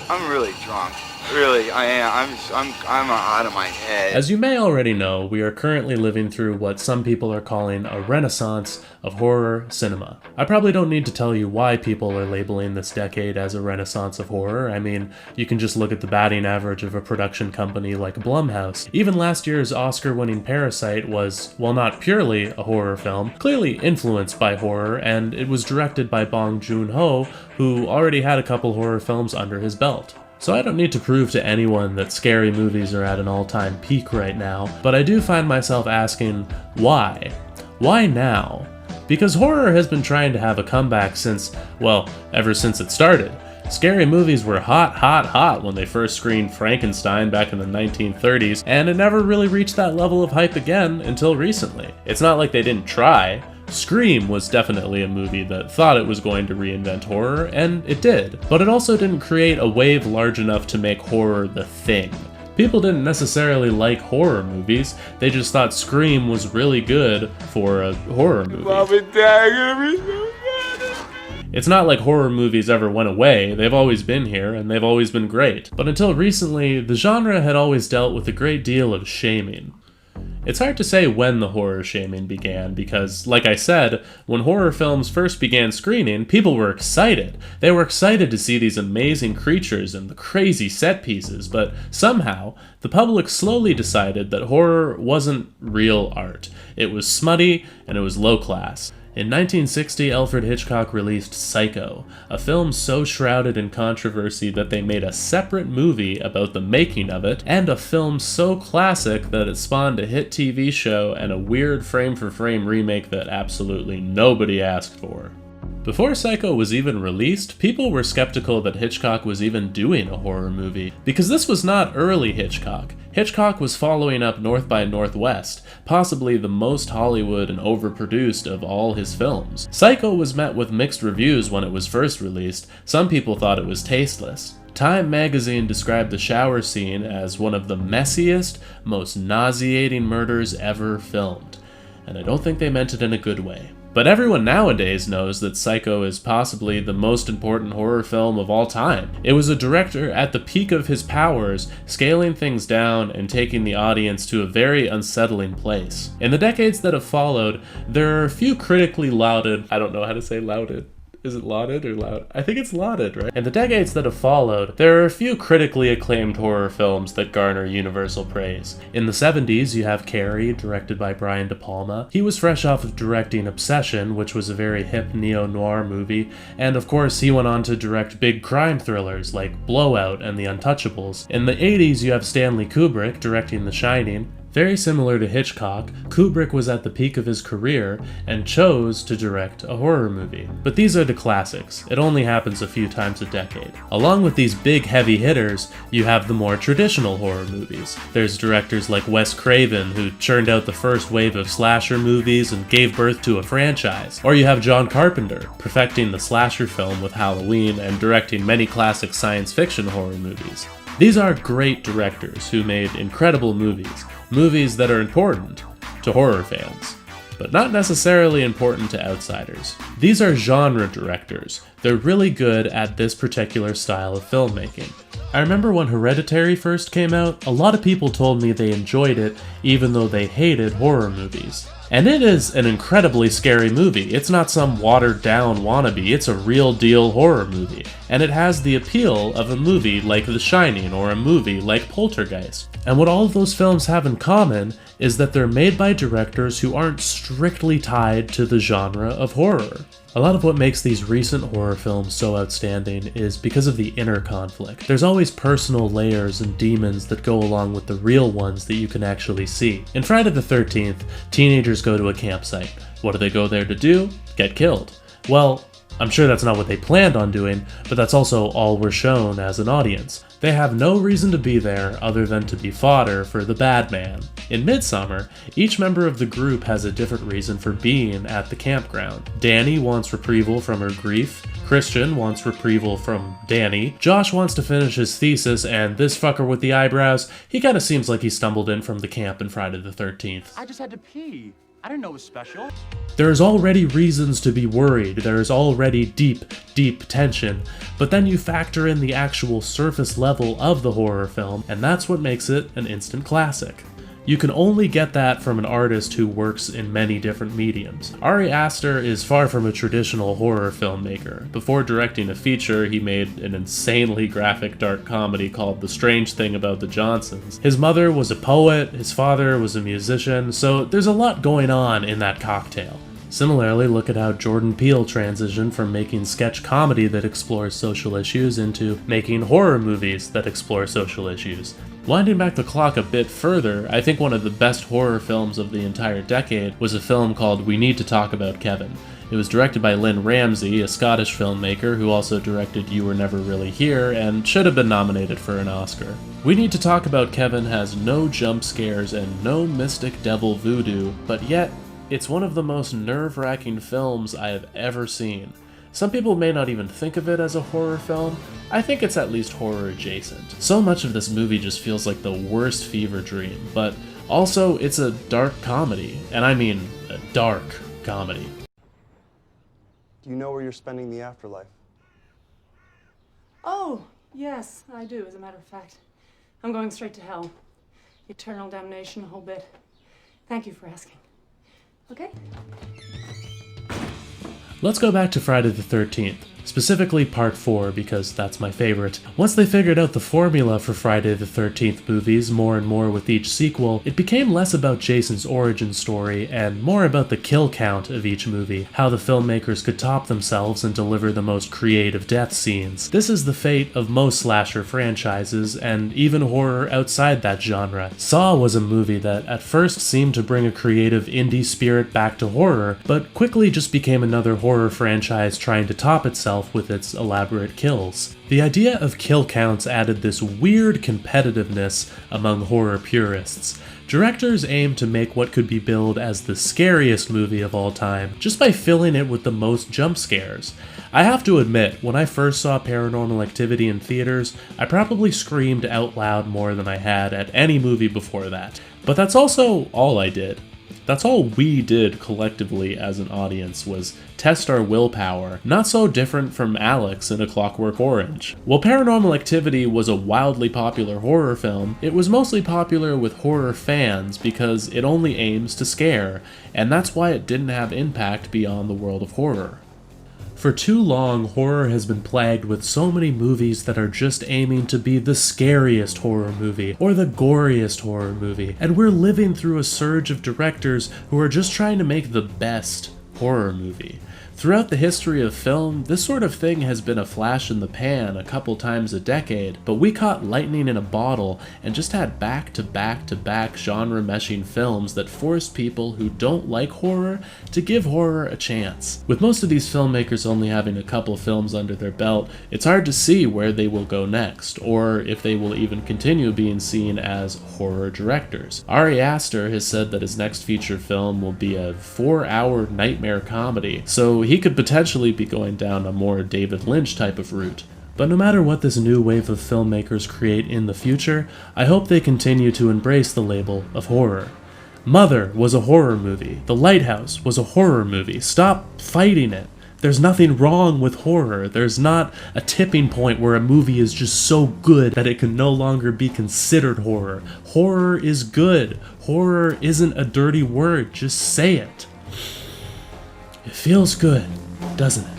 I'm really drunk. Really, I am. I'm out of my head. As you may already know, we are currently living through what some people are calling a renaissance of horror cinema. I probably don't need to tell you why people are labeling this decade as a renaissance of horror. I mean, you can just look at the batting average of a production company like Blumhouse. Even last year's Oscar-winning Parasite was, while not purely a horror film, clearly influenced by horror, and it was directed by Bong Joon-ho, who already had a couple horror films under his belt. So I don't need to prove to anyone that scary movies are at an all-time peak right now, but I do find myself asking, why? Why now? Because horror has been trying to have a comeback since, well, ever since it started. Scary movies were hot when they first screened Frankenstein back in the 1930s, and it never really reached that level of hype again until recently. It's not like they didn't try. Scream was definitely a movie that thought it was going to reinvent horror, and it did. But it also didn't create a wave large enough to make horror the thing. People didn't necessarily like horror movies, they just thought Scream was really good for a horror movie. Mom and Dad are gonna be so mad. It's not like horror movies ever went away, they've always been here, and they've always been great. But until recently, the genre had always dealt with a great deal of shaming. It's hard to say when the horror shaming began because, like I said, when horror films first began screening, people were excited. They were excited to see these amazing creatures and the crazy set pieces, but somehow, the public slowly decided that horror wasn't real art. It was smutty and it was low class. In 1960, Alfred Hitchcock released Psycho, a film so shrouded in controversy that they made a separate movie about the making of it, and a film so classic that it spawned a hit TV show and a weird frame-for-frame remake that absolutely nobody asked for. Before Psycho was even released, people were skeptical that Hitchcock was even doing a horror movie, because this was not early Hitchcock. Hitchcock was following up North by Northwest, possibly the most Hollywood and overproduced of all his films. Psycho was met with mixed reviews when it was first released. Some people thought it was tasteless. Time magazine described the shower scene as one of the messiest, most nauseating murders ever filmed. And I don't think they meant it in a good way. But everyone nowadays knows that Psycho is possibly the most important horror film of all time. It was a director at the peak of his powers, scaling things down and taking the audience to a very unsettling place. In the decades that have followed, there are a few critically lauded, I don't know how to say lauded. Is it lauded or loud? I think it's lauded, right? In the decades that have followed, there are a few critically acclaimed horror films that garner universal praise. In the 70s, you have Carrie, directed by Brian De Palma. He was fresh off of directing Obsession, which was a very hip neo-noir movie, and of course he went on to direct big crime thrillers like Blowout and The Untouchables. In the 80s, you have Stanley Kubrick directing The Shining. Very similar to Hitchcock, Kubrick was at the peak of his career and chose to direct a horror movie. But these are the classics. It only happens a few times a decade. Along with these big heavy hitters, you have the more traditional horror movies. There's directors like Wes Craven, who churned out the first wave of slasher movies and gave birth to a franchise. Or you have John Carpenter, perfecting the slasher film with Halloween and directing many classic science fiction horror movies. These are great directors who made incredible movies that are important to horror fans, but not necessarily important to outsiders. These are genre directors. They're really good at this particular style of filmmaking. I remember when Hereditary first came out, a lot of people told me they enjoyed it even though they hated horror movies. And it is an incredibly scary movie. It's not some watered down wannabe, it's a real deal horror movie. And it has the appeal of a movie like The Shining or a movie like Poltergeist. And what all of those films have in common is that they're made by directors who aren't strictly tied to the genre of horror. A lot of what makes these recent horror films so outstanding is because of the inner conflict. There's always personal layers and demons that go along with the real ones that you can actually see. In Friday the 13th, teenagers go to a campsite. What do they go there to do? Get killed. Well, I'm sure that's not what they planned on doing, but that's also all we're shown as an audience. They have no reason to be there other than to be fodder for the bad man. In Midsommar, each member of the group has a different reason for being at the campground. Danny wants reprieval from her grief, Christian wants reprieval from Danny, Josh wants to finish his thesis, and this fucker with the eyebrows, he kinda seems like he stumbled in from the camp in Friday the 13th. I just had to pee. I didn't know it was special. There is already reasons to be worried, there is already deep tension, but then you factor in the actual surface level of the horror film, and that's what makes it an instant classic. You can only get that from an artist who works in many different mediums. Ari Aster is far from a traditional horror filmmaker. Before directing a feature, he made an insanely graphic dark comedy called The Strange Thing About the Johnsons. His mother was a poet, his father was a musician, so there's a lot going on in that cocktail. Similarly, look at how Jordan Peele transitioned from making sketch comedy that explores social issues into making horror movies that explore social issues. Winding back the clock a bit further, I think one of the best horror films of the entire decade was a film called We Need to Talk About Kevin. It was directed by Lynn Ramsay, a Scottish filmmaker who also directed You Were Never Really Here and should have been nominated for an Oscar. We Need to Talk About Kevin has no jump scares and no mystic devil voodoo, but yet it's one of the most nerve-wracking films I have ever seen. Some people may not even think of it as a horror film. I think it's at least horror adjacent. So much of this movie just feels like the worst fever dream, but also it's a dark comedy, and I mean a dark comedy. Do you know where you're spending the afterlife? Oh, yes, I do, as a matter of fact. I'm going straight to hell. Eternal damnation, a whole bit. Thank you for asking. Okay? Let's go back to Friday the 13th, specifically Part 4 because that's my favorite. Once they figured out the formula for Friday the 13th movies more and more with each sequel, it became less about Jason's origin story and more about the kill count of each movie, how the filmmakers could top themselves and deliver the most creative death scenes. This is the fate of most slasher franchises and even horror outside that genre. Saw was a movie that at first seemed to bring a creative indie spirit back to horror, but quickly just became another horror franchise trying to top itself with its elaborate kills. The idea of kill counts added this weird competitiveness among horror purists. Directors aim to make what could be billed as the scariest movie of all time, just by filling it with the most jump scares. I have to admit, when I first saw Paranormal Activity in theaters, I probably screamed out loud more than I had at any movie before that. But that's also all I did. That's all we did collectively as an audience was test our willpower, not so different from Alex in A Clockwork Orange. While Paranormal Activity was a wildly popular horror film, it was mostly popular with horror fans because it only aims to scare, and that's why it didn't have impact beyond the world of horror. For too long, horror has been plagued with so many movies that are just aiming to be the scariest horror movie, or the goriest horror movie, and we're living through a surge of directors who are just trying to make the best horror movie. Throughout the history of film, this sort of thing has been a flash in the pan a couple times a decade, but we caught lightning in a bottle and just had back-to-back-to-back genre-meshing films that forced people who don't like horror to give horror a chance. With most of these filmmakers only having a couple films under their belt, it's hard to see where they will go next, or if they will even continue being seen as horror directors. Ari Aster has said that his next feature film will be a 4-hour nightmare comedy, so he could potentially be going down a more David Lynch type of route. But no matter what this new wave of filmmakers create in the future, I hope they continue to embrace the label of horror. Mother was a horror movie. The Lighthouse was a horror movie. Stop fighting it. There's nothing wrong with horror. There's not a tipping point where a movie is just so good that it can no longer be considered horror. Horror is good. Horror isn't a dirty word. Just say it. It feels good, doesn't it?